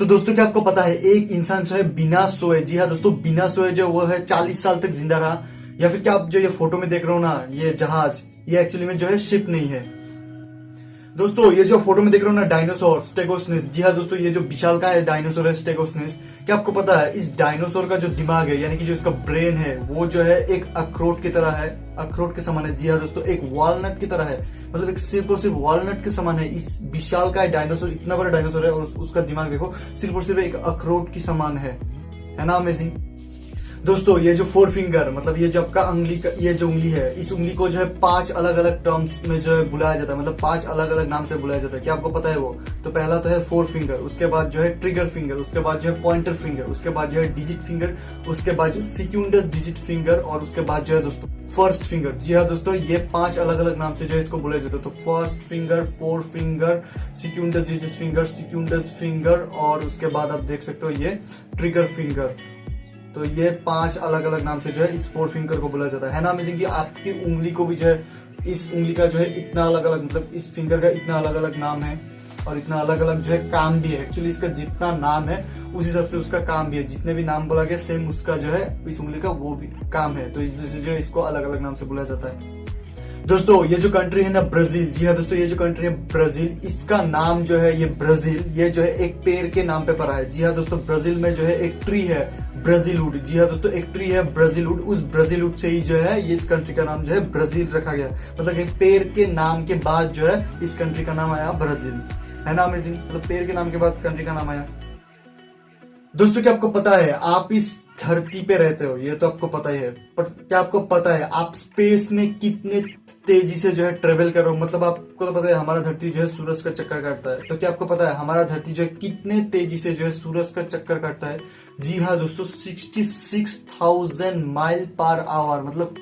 तो दोस्तों क्या आपको पता है एक इंसान जो है बिना सोए, जी हाँ दोस्तों, बिना सोए जो वो है 40 साल तक जिंदा रहा। या फिर क्या आप जो ये फोटो में देख रहे हो ना, ये जहाज, ये एक्चुअली में जो है शिप नहीं है दोस्तों। ये जो फोटो में देख रहे हो ना, डायनासोर स्टेगोसनेस, जी हाँ दोस्तों, ये जो विशालकाय डायनासोर है स्टेगोसनेस, क्या आपको पता है इस डायनासोर का जो दिमाग है, यानी कि जो इसका ब्रेन है, वो जो है एक अखरोट की तरह है, अखरोट के समान है। जी हाँ दोस्तों, एक वॉलनट की तरह है, मतलब एक सिर्फ और सिर्फ वॉलनट के समान है। इस विशालकाय डायनासोर, इतना बड़ा डायनासोर है और उसका दिमाग देखो सिर्फ और सिर्फ एक अखरोट की समान है ना अमेजिंग दोस्तों। ये जो फोर फिंगर, मतलब ये जो आपका उंगली का, ये जो उंगली है, इस उंगली को जो है 5 अलग अलग टर्म्स में जो है बुलाया जाता है, मतलब 5 अलग अलग नाम से बुलाया जाता है। क्या आपको पता है वो? तो पहला तो है फोर फिंगर, उसके बाद जो है ट्रिगर फिंगर, उसके बाद जो है पॉइंटर फिंगर, उसके बाद जो है डिजिट फिंगर, उसके बाद जो सिक्यूंडस डिजिट फिंगर, और उसके बाद जो है दोस्तों फर्स्ट फिंगर। जी हाँ दोस्तों, ये 5 अलग अलग नाम से जो है इसको बुलाया जाता है। तो फर्स्ट फिंगर, फोर फिंगर, सिक्यूंडस डिजिट फिंगर, सिक्यूंडस फिंगर, और उसके बाद आप देख सकते हो ये ट्रिगर फिंगर। तो ये 5 अलग अलग नाम से जो है इस फोर फिंगर को बोला जाता है ना अमेजिंग कि आपकी उंगली को भी जो है, इस उंगली का जो है इतना अलग अलग, मतलब इस फिंगर का इतना अलग अलग नाम है और इतना अलग अलग जो है काम भी है। एक्चुअली इसका जितना नाम है उस हिसाब से उसका काम भी है, जितने भी नाम बोला गया सेम उसका जो है इस उंगली का वो भी काम है। तो इस वजह से जो है इसको अलग अलग नाम से बुलाया जाता है दोस्तों। ये जो कंट्री है ना ब्राजील, जी हाँ दोस्तों, ये जो कंट्री है ब्राजील, इसका नाम जो है ये ब्राजील, ये जो है एक पेड़ के नाम पे पड़ा है। जी हाँ दोस्तों, ब्राजील में जो है एक ट्री है ब्राजीलवुड, जी हाँ दोस्तों, एक ट्री है ब्राजीलवुड, उस ब्राजीलवुड से ही जो है ये इस कंट्री का नाम जो है ब्राजील रखा गया। मतलब एक पेड़ के नाम के बाद जो है इस कंट्री का नाम आया ब्राजील, है ना अमेजिंग। मतलब पेड़ के नाम के बाद कंट्री का नाम आया दोस्तों। क्या आपको पता है आप इस धरती पे रहते हो, ये तो आपको पता ही है, पर क्या आपको पता है आप स्पेस में कितने तेजी से जो है ट्रेवल कर रहे हो? मतलब आपको तो पता है हमारा धरती जो है सूरज का चक्कर काटता है, तो क्या आपको पता है हमारा धरती जो है कितने तेजी से जो है सूरज का चक्कर काटता है? जी हाँ दोस्तों, 66,000 माइल पर आवर, मतलब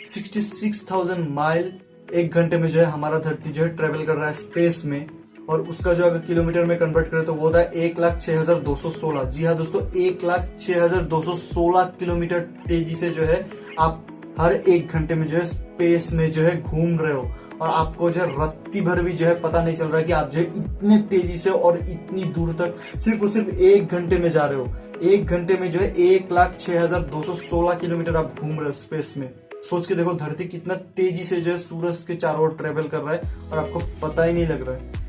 66,000 माइल एक घंटे में जो है हमारा धरती जो है ट्रेवल कर रहा है स्पेस में। और उसका जो अगर किलोमीटर में कन्वर्ट करें तो वो होता है 1,06,216। जी हाँ दोस्तों, 1,06,216 किलोमीटर तेजी से जो है आप हर एक घंटे में जो है स्पेस में जो है घूम रहे हो, और आपको जो है रत्ती भर भी जो है पता नहीं चल रहा है कि आप जो है इतने तेजी से और इतनी दूर तक सिर्फ और सिर्फ एक घंटे में जा रहे हो। एक घंटे में जो है 1,06,216 किलोमीटर आप घूम रहे हो स्पेस में। सोच के देखो धरती कितना तेजी से जो है सूरज के चारों ओर ट्रेवल कर रहा है और आपको पता ही नहीं लग रहा है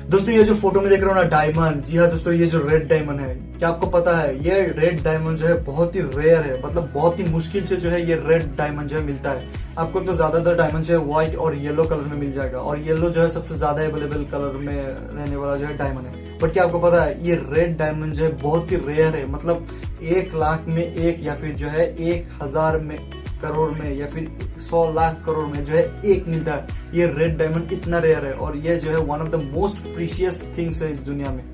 दोस्तों। ये जो फोटो में देख रहे हो ना डायमंड, जी हाँ दोस्तों, ये जो रेड डायमंड है, क्या आपको पता है ये रेड डायमंड जो है बहुत ही रेयर है, मतलब बहुत ही मुश्किल से जो है ये रेड डायमंड जो है मिलता है। आपको तो ज्यादातर डायमंड जो है व्हाइट और येलो कलर में मिल जाएगा, और येलो जो है सबसे ज्यादा अवेलेबल कलर में रहने वाला जो है डायमंड है। बट क्या आपको पता है ये रेड डायमंड जो है बहुत ही रेयर है, मतलब 1 लाख में एक, या फिर जो है 1,000 में करोड़ में, या फिर 100 लाख करोड़ में जो है एक मिलता है। ये रेड डायमंड इतना रेयर है, और ये जो है one of the most precious things है इस दुनिया में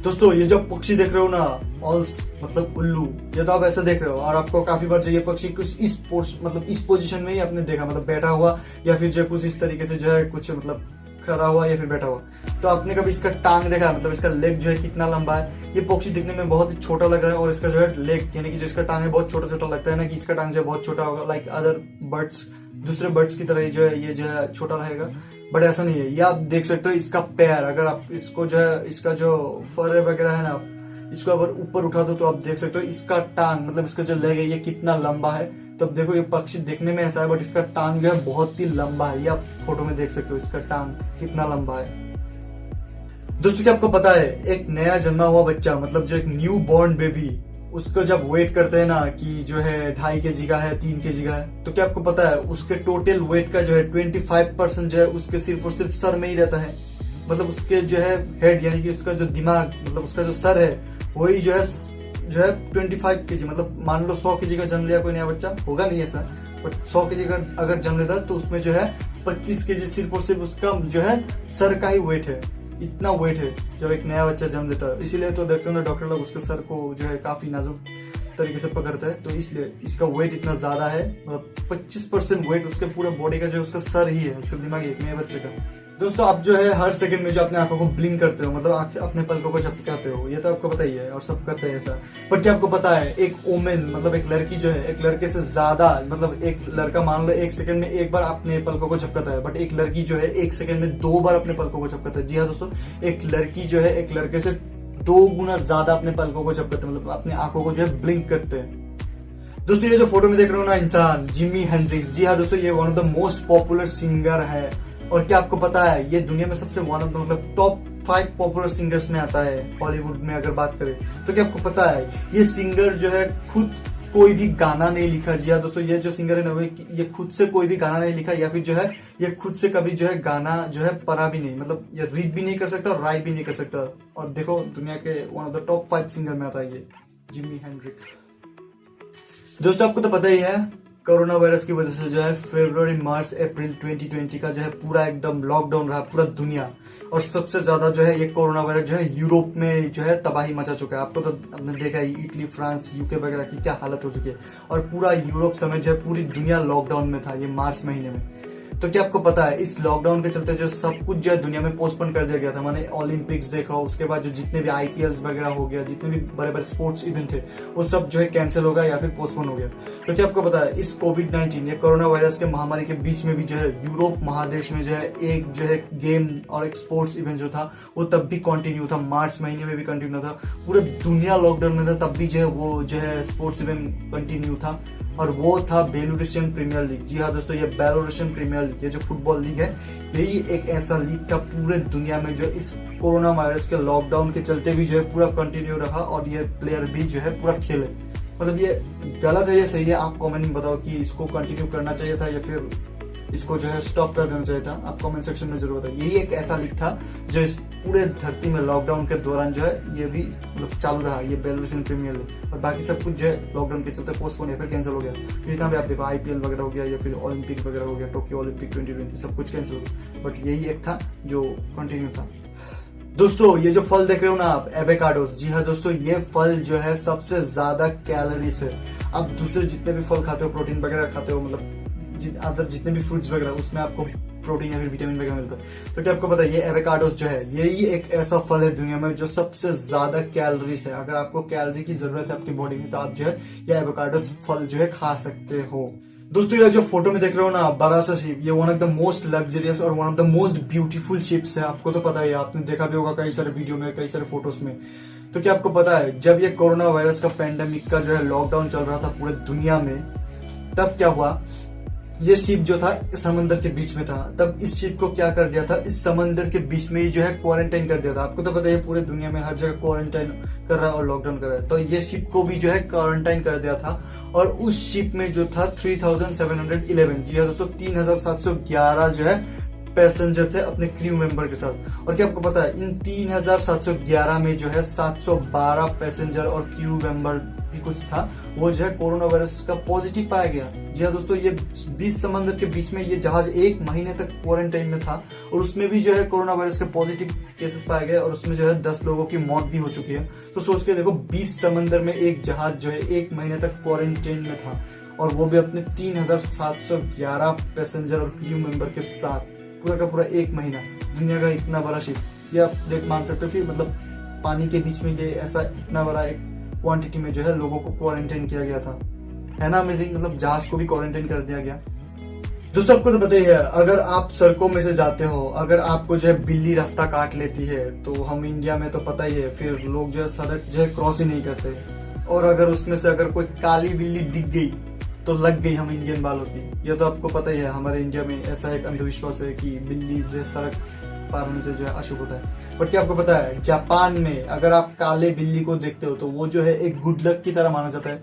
दोस्तों। ये जो पक्षी देख रहे हो ना, ऑल्स मतलब उल्लू, ये तो आप ऐसा देख रहे हो, और आपको काफी बार जो ये पक्षी कुछ इस मतलब इस पोजीशन में ही आपने देखा, मतलब बैठा हुआ, या फिर जो कुछ इस तरीके से जो है कुछ मतलब खड़ा हुआ या फिर बैठा हुआ। तो आपने कभी इसका टांग देखा, मतलब इसका लेग जो है कितना लंबा है? ये पक्षी दिखने में बहुत ही छोटा लग रहा है, और इसका जो है लेग, यानी कि जो इसका टांग है बहुत छोटा छोटा लगता है ना, कि इसका टांग जो है बहुत छोटा होगा, लाइक अदर बर्ड्स, दूसरे बर्ड्स की तरह ही जो है ये जो है छोटा रहेगा। बट ऐसा नहीं है, ये आप देख सकते हो इसका पैर, अगर आप इसको जो है इसका जो फर वगैरह है ना, इसको अगर ऊपर उठा दो तो आप देख सकते हो इसका टांग, मतलब इसका जो लेग है ये कितना लंबा है। तो अब देखो ये पक्षी देखने में ऐसा है, बट इसका टांग जो है बहुत ही लंबा है। ये आप फोटो में देख सकते हो इसका टांग कितना लंबा है दोस्तों। क्या आपको पता है एक नया जन्मा हुआ बच्चा, मतलब जो एक न्यू बॉर्न बेबी, उसको जब वेट करते हैं ना कि जो है 2.5 kg का है, 3 kg का है, तो क्या आपको पता है उसके टोटल वेट का जो है 25% जो है उसके सिर्फ और सिर्फ सर में ही रहता है। मतलब उसके जो है हेड, यानी कि उसका जो दिमाग, मतलब उसका जो सर है, वही जो है 25 kg, मतलब मान लो 100 kg का जन्म लिया कोई नया बच्चा, होगा नहीं ऐसा, बट 100 kg का अगर जन्म लेता है तो उसमें जो है 25 kg सिर्फ और सिर्फ उसका जो है सर का ही वेट है। इतना वेट है जब एक नया बच्चा जन्म लेता है। इसीलिए तो देखते हो ना डॉक्टर लोग उसके सर को जो है काफी नाजुक तरीके से पकड़ता है, तो इसलिए इसका वेट इतना ज्यादा है, मतलब 25% वेट उसके पूरे बॉडी का जो है उसका सर ही है, उसका दिमाग एक नए बच्चे का। दोस्तों आप जो है हर सेकंड में जो अपने आंखों को ब्लिंक करते हो, मतलब अपने पलकों को झपकाते हो, ये तो आपको पता ही है और सब करते हैं ऐसा। पर क्या आपको पता है एक वोमेन, मतलब एक लड़की जो है एक लड़के से ज्यादा, मतलब एक लड़का मान लो 1 सेकंड में 1 बार अपने पलकों को झपकाता है, बट एक लड़की जो है 1 सेकंड में 2 बार अपने पलकों को झपकाता है। जी हाँ दोस्तों, एक लड़की जो है एक लड़के से 2 गुना ज्यादा अपने पलकों को झपकते हैं, मतलब अपने आंखों को जो है ब्लिंक करते हैं। दोस्तों ये जो फोटो में देख रहे हो ना इंसान, जिमी हेंड्रिक्स, जी हाँ दोस्तों, ये one of the most popular singer है। और क्या आपको पता है ये दुनिया में सबसे वन ऑफ द मतलब टॉप 5 पॉपुलर सिंगर्स में आता है हॉलीवुड में अगर बात करें तो। क्या आपको पता है ये सिंगर जो है खुद कोई भी गाना नहीं लिखा। जी हाँ दोस्तों, ये जो सिंगर है ना ये खुद से कोई भी गाना नहीं लिखा, या फिर जो है ये खुद से कभी जो है गाना जो है पढ़ा भी नहीं, मतलब ये रीड भी नहीं कर सकता और राइट भी नहीं कर सकता। और देखो दुनिया के one of the top 5 singer में आता है ये जिमी हेंड्रिक्स। दोस्तों आपको तो पता ही है कोरोना वायरस की वजह से जो है फरवरी मार्च अप्रैल 2020 का जो है पूरा एकदम लॉकडाउन रहा पूरा दुनिया। और सबसे ज्यादा जो है ये कोरोना वायरस जो है यूरोप में जो है तबाही मचा चुका है। आपको तो आपने देखा है इटली, फ्रांस, यूके वगैरह की क्या हालत हो चुकी है। और पूरा यूरोप समेत जो है पूरी दुनिया लॉकडाउन में था ये मार्च महीने में। तो क्या आपको पता है इस लॉकडाउन के चलते जो सब कुछ जो है दुनिया में पोस्टपोन कर दिया गया था। माने ओलंपिक्स देखा, उसके बाद जो जितने भी आईपीएल्स वगैरह हो गया, जितने भी बड़े बड़े स्पोर्ट्स इवेंट थे वो सब जो है कैंसिल हो गया या फिर पोस्टपोन हो गया। तो क्या आपको पता है इस कोविड-19 या कोरोना वायरस के महामारी के बीच में भी जो है यूरोप महादेश में जो है एक जो है गेम और एक स्पोर्ट्स इवेंट जो था वो तब भी कंटिन्यू था, मार्च महीने में भी कंटिन्यू था। पूरा दुनिया लॉकडाउन में था तब भी जो है वो जो है स्पोर्ट्स इवेंट कंटिन्यू था। और वो था बेलोरुसियन प्रीमियर लीग। जी हाँ दोस्तों, ये बेलोरुसियन प्रीमियर लीग, ये जो फुटबॉल लीग है यही एक ऐसा लीग था पूरे दुनिया में जो इस कोरोना वायरस के लॉकडाउन के चलते भी जो है पूरा कंटिन्यू रहा और ये प्लेयर भी जो है पूरा खेले। मतलब ये गलत है या सही है, आप कमेंट में बताओ कि इसको कंटिन्यू करना चाहिए था या फिर इसको जो है स्टॉप कर देना चाहिए था। आप कमेंट सेक्शन में जरूर बताइए। यही एक ऐसा लीग था जो इस पूरे धरती में लॉकडाउन के दौरान जो है ये भी मतलब चालू रहा, ये बेलोरुसियन प्रीमियर लीग। और बाकी सब कुछ जो है लॉकडाउन के चलते पोस्टपोन या फिर कैंसिल हो गया। जितना भी आप देखो आईपीएल वगैरह हो गया या फिर ओलंपिक वगैरह हो गया, टोक्यो ओलंपिक 2020 सब कुछ कैंसिल हो गया। बट यही एक था जो कंटिन्यू था। दोस्तों ये जो फल देख रहे हो ना आप, एवोकाडोस, जी हाँ दोस्तों, ये फल जो है सबसे ज्यादा कैलोरीज है। आप दूसरे जितने भी फल खाते हो, प्रोटीन वगैरह खाते हो, मतलब अदर जितने भी फ्रूट्स वगैरह उसमें आपको प्रोटीन या फिर विटामिन वगैरह मिलता है। तो क्या आपको पता है ये एवोकाडोस जो है यही एक ऐसा फल है दुनिया में जो सबसे ज्यादा कैलोरीज है। अगर आपको कैलोरी की जरूरत है आपकी बॉडी में तो आप जो है ये एवोकाडोस फल जो है खा सकते हो। दोस्तों ये जो फोटो में देख रहे हो ना बड़ा सा शिप, ये one of the most luxurious और one of the most beautiful ships है। आपको तो पता ही है, आपने देखा भी होगा कई सारे वीडियो में, कई सारे फोटोज में। तो क्या आपको पता है जब ये कोरोना वायरस का पैंडेमिक का जो है लॉकडाउन चल रहा था पूरे दुनिया में, तब क्या हुआ, ये शिप जो था समंदर के बीच में था। तब इस शिप को क्या कर दिया था, इस समंदर के बीच में ही जो है क्वारंटाइन कर दिया था। आपको तो पता है पूरे दुनिया में हर जगह क्वारंटाइन कर रहा है और लॉकडाउन कर रहा है। तो ये शिप को भी जो है क्वारंटाइन कर दिया था। और उस शिप में जो था 3711, जी हाँ दोस्तों 3711 जो है पैसेंजर थे अपने क्रू मेंबर के साथ। और क्या आपको पता है इन 3711 में जो है 712 पैसेंजर और क्रू मेंबर भी कुछ था वो जो है कोरोना वायरस का पॉजिटिव पाया गया। जी हाँ दोस्तों, ये 20 समंदर के बीच में ये जहाज 1 महीने तक क्वारंटाइन में था और उसमें भी जो है कोरोना वायरस के पॉजिटिव केसेस पाए गए और उसमें जो है 10 लोगों की मौत भी हो चुकी है। तो सोच के देखो 20 समंदर में एक जहाज जो है 1 महीने तक क्वारंटाइन में था और वो भी अपने 3711 पैसेंजर और क्रू मेंबर के साथ, पूरा का पूरा 1 महीना। दुनिया का इतना बड़ा शिप, ये आप देख मान सकते हो कि मतलब पानी के बीच में ये ऐसा इतना बड़ा एक क्वांटिटी में जो है लोगों को क्वारंटाइन किया गया था। है ना अमेजिंग, मतलब जहाज को भी क्वारंटाइन कर दिया गया। दोस्तों आपको तो पता ही है, अगर आप सड़कों में से जाते हो, अगर आपको जो है बिल्ली रास्ता काट लेती है तो हम इंडिया में तो पता ही है फिर लोग जो है सड़क जो है क्रॉस ही नहीं करते। और अगर उसमें से अगर कोई काली बिल्ली दिख गई तो लग गई हम इंडियन वालों की। ये तो आपको पता ही है, हमारे इंडिया में ऐसा एक अंधविश्वास है कि बिल्ली जो है सड़क पार होने से जो है अशुभ होता है। बट क्या आपको पता है जापान में अगर आप काले बिल्ली को देखते हो तो वो जो है एक गुड लक की तरह माना जाता है।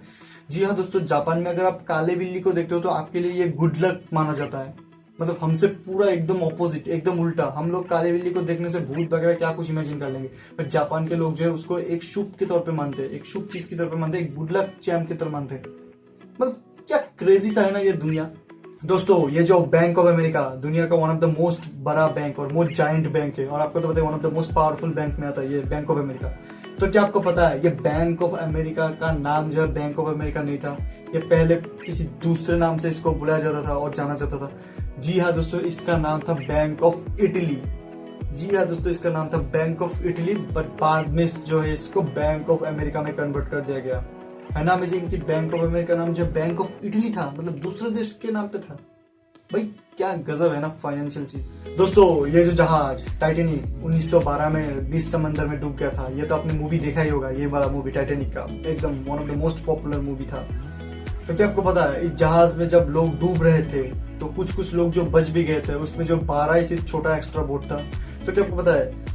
जी हाँ दोस्तों, जापान में अगर आप काले बिल्ली को देखते हो तो आपके लिए ये गुड लक माना जाता है। मतलब हमसे पूरा एकदम ऑपोजिट, एकदम उल्टा। हम लोग काले बिल्ली को देखने से भूत वगैरह क्या कुछ इमेजिन कर लेंगे, बट जापान के लोग जो है उसको एक शुभ के तौर पे मानते हैं, एक शुभ चीज की तौर पे मानते हैं, एक गुड लक चैम की तरह मानते हैं। मतलब क्या क्रेजी सा है ना ये दुनिया। दोस्तों ये जो बैंक ऑफ अमेरिका दुनिया का वन ऑफ द मोस्ट बड़ा बैंक और मोस्ट जाइंट बैंक है और आपको तो पता है one of the most powerful bank में आता है ये बैंक ऑफ अमेरिका। तो क्या आपको पता है ये बैंक ऑफ अमेरिका का नाम जो है बैंक ऑफ अमेरिका नहीं था, ये पहले किसी दूसरे नाम से इसको बुलाया जाता था और जाना जाता था। जी हाँ दोस्तों, इसका नाम था बैंक ऑफ इटली। जी हाँ दोस्तों, इसका नाम था बैंक ऑफ इटली, बट बाद में जो है इसको बैंक ऑफ अमेरिका में कन्वर्ट कर दिया गया। है ना अमेजिंग कि बैंक ऑफ अमेरिका नाम जो बैंक ऑफ इटली था, मतलब दूसरे देश के नाम पे था। भाई क्या गजब है ना फाइनेंशियल चीज। दोस्तों ये जो जहाज टाइटेनिक 1912 में 20 समंदर में डूब गया था, ये तो आपने मूवी देखा ही होगा, ये वाला मूवी टाइटेनिक का एकदम one of the most popular movie था। तो क्या आपको पता है इस जहाज में जब लोग डूब रहे थे तो कुछ कुछ लोग जो बच भी गए थे, उसमें जो 12 ही सिर्फ छोटा एक्स्ट्रा बोट था। तो क्या आपको पता है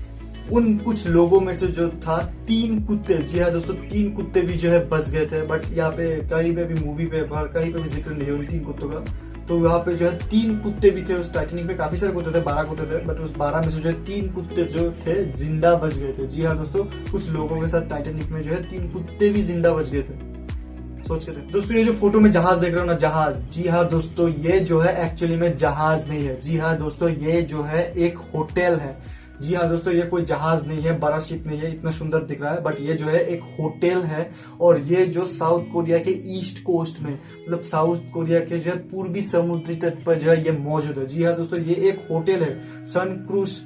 उन कुछ लोगों में से जो था 3 कुत्ते, जी हाँ दोस्तों 3 कुत्ते भी जो है बच गए थे। बट यहाँ पे कहीं पे भी मूवी पे कहीं पे भी जिक्र नहीं है उन 3 कुत्तों का। तो यहाँ पे जो है 3 कुत्ते भी थे उस टाइटेनिक पे, काफी सारे कुत्ते थे, 12 कुत्ते थे, बट उस 12 में से जो है 3 कुत्ते जो थे जिंदा बच गए थे। जी हाँ दोस्तों कुछ लोगों के साथ टाइटेनिक में जो है 3 कुत्ते भी जिंदा बच गए थे। सोच के थे दोस्तों। ये जो फोटो में जहाज देख रहे हो ना, जहाज, जी हाँ दोस्तों ये जो है एक्चुअली में जहाज नहीं है। जी हाँ दोस्तों ये जो है एक होटल है। जी हाँ दोस्तों ये कोई जहाज नहीं है, बड़ा शिप नहीं है, इतना सुंदर दिख रहा है, बट ये जो है एक होटल है। और ये जो साउथ कोरिया के ईस्ट कोस्ट में, मतलब साउथ कोरिया के जो है पूर्वी समुद्री तट पर जो है ये मौजूद है। जी हाँ दोस्तों ये एक होटल है, सन क्रूज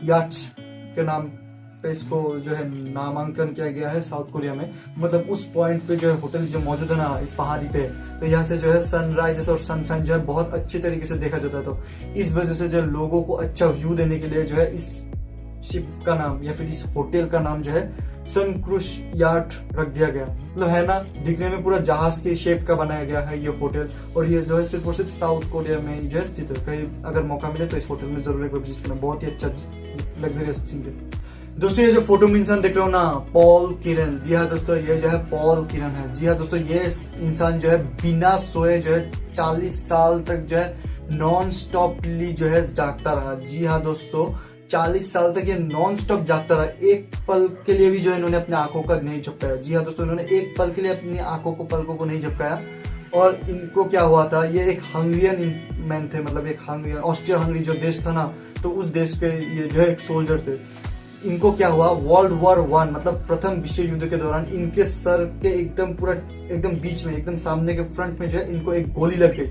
याच के नाम पे इसको जो है नामांकन किया गया है साउथ कोरिया में। मतलब उस पॉइंट पे जो है होटल जो मौजूद है ना इस पहाड़ी पे, तो यहाँ से जो है सनराइजेस और सनशाइन जो है बहुत अच्छे तरीके से देखा जाता है। तो इस वजह से जो लोगों को अच्छा व्यू देने के लिए जो है इस शिप का नाम या फिर इस होटल का नाम जो है सन क्रूज याट रख दिया गया। मतलब है ना दिखने में पूरा जहाज के शेप का बनाया गया है ये होटल। और ये जो है सिर्फ और सिर्फ साउथ कोरिया में जो है स्थित है। कहीं अगर मौका मिले तो इस होटल में जरूर एक विजिट करना, बहुत ही अच्छा लग्जरियस चीज है। दोस्तों ये जो फोटो में इंसान देख रहे हो ना, पॉल किरण, जी हाँ दोस्तों ये जो है पॉल किरण है। जी हाँ दोस्तों ये इंसान जो है बिना सोए जो है 40 साल तक जो है नॉन स्टॉपली जो है जागता रहा। जी हाँ दोस्तों 40 साल तक ये नॉन स्टॉप जागता रहा, एक पल के लिए भी जो है इन्होंने अपने आंखों का नहीं झपकाया। जी हाँ दोस्तों इन्होंने एक पल के लिए अपनी पलकों को नहीं झपकाया। और इनको क्या हुआ था, ये एक हंगरियन मैन थे, मतलब एक हंगरियन, ऑस्ट्रिया हंगरी जो देश था ना, तो उस देश के ये जो है एक सोल्जर थे। इनको क्या हुआ, वर्ल्ड वॉर 1 मतलब प्रथम विश्व युद्ध के दौरान इनके सर के एकदम पूरा एकदम बीच में, एकदम सामने के फ्रंट में जो है इनको एक गोली लग गई।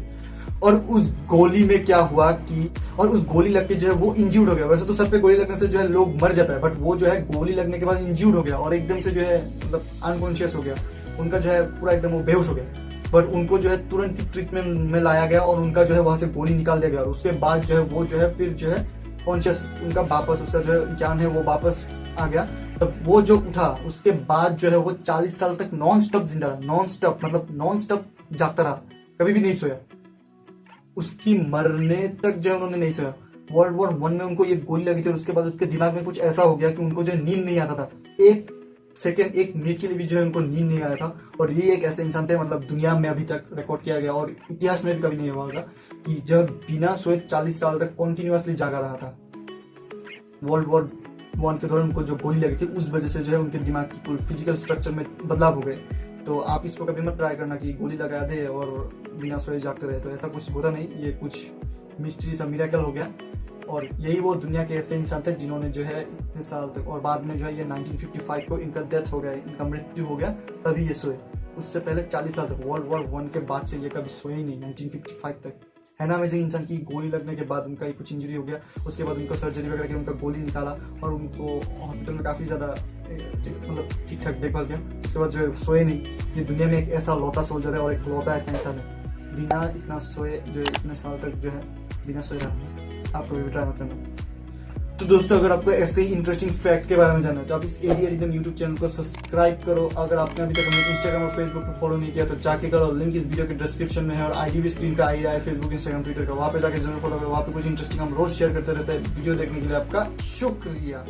और उस गोली में क्या हुआ कि उस गोली लग के जो है वो इंज्यूर्ड हो गया। वैसे तो सर पे गोली लगने से जो है लोग मर जाता है, बट वो जो है गोली लगने के बाद इंज्यूर्ड हो गया और एकदम से जो है मतलब अनकॉन्शियस हो गया। उनका जो है पूरा एकदम वो बेहोश हो गया। बट उनको जो है तुरंत ही ट्रीटमेंट में लाया गया और उनका जो है वहां से गोली निकाल दिया गया। और उसके बाद जो है वो जो है फिर जो है कॉन्शियस, उनका वापस उसका जो है ज्ञान है वो वापस आ गया। तब वो जो उठा उसके बाद जो है वो 40 साल तक नॉन स्टॉप जिंदा रहा, नॉन स्टॉप मतलब नॉन स्टॉप जागता रहा, कभी भी नहीं सोया। उसकी मरने तक जो है उन्होंने नहीं सोया। वर्ल्ड वॉर 1 में उनको ये गोली लगी थी और उसके बाद उसके दिमाग में कुछ ऐसा हो गया कि उनको जो नींद नहीं आता था, 1 सेकेंड 1 मिनट के लिए भी जो है उनको नींद नहीं आया था। और ये एक ऐसे इंसान थे, मतलब दुनिया में अभी तक रिकॉर्ड किया गया और इतिहास में भी कभी नहीं हुआ होगा कि जब बिना सोए 40 साल तक कॉन्टिन्यूसली जागा रहा था। वर्ल्ड वॉर 1 के दौरान उनको जो गोली लगी थी उस वजह से जो है उनके दिमाग की पूरी फिजिकल स्ट्रक्चर में बदलाव हो गए। तो आप इसको कभी मत ट्राई करना कि गोली लगा दे और बिना सोए जागते रहे, तो ऐसा कुछ होता नहीं। ये कुछ मिस्ट्री सा मिरेकल हो गया। और यही वो दुनिया के ऐसे इंसान थे जिन्होंने जो है इतने साल तक, और बाद में जो है ये 1955 को इनका डेथ हो गया, इनका मृत्यु हो गया, तभी ये सोए। उससे पहले 40 साल तक, वर्ल्ड वॉर 1 के बाद से ये कभी सोए ही नहीं, 1955 तक। है ना अमेजिंग इंसान की गोली लगने के बाद उनका कुछ इंजरी हो गया, उसके बाद उनका सर्जरी वगैरह की उनका गोली निकाला और उनको हॉस्पिटल में काफ़ी ज़्यादा मतलब ठीक ठाक देखभाल किया। उसके बाद जो है सोए नहीं। ये दुनिया में एक ऐसा लौता सोल्जर है और एक लौता ऐसा इंसान है बिना इतना सोए जो है इतने साल तक जो है बिना सोए रहा। आपको भी ट्राई मत करना। तो दोस्तों अगर आपको ऐसे ही इंटरेस्टिंग फैक्ट के बारे में जानना है तो आप इस एरिया रिदम यूट्यूब चैनल को सब्सक्राइब करो। अगर आपने अभी तक हमें इंस्टाग्राम और फेसबुक पर फॉलो नहीं किया तो जाके करो, लिंक इस वीडियो के डिस्क्रिप्शन में है और आईडी भी स्क्रीन पे आ ही रहा है, फेसबुक इंस्टाग्राम ट्विटर का। वहाँ पे जाके जरूर फॉलो करो, वहाँ पे कुछ इंटरेस्टिंग हम रोज शेयर करते रहते हैं। वीडियो देखने के लिए आपका शुक्रिया।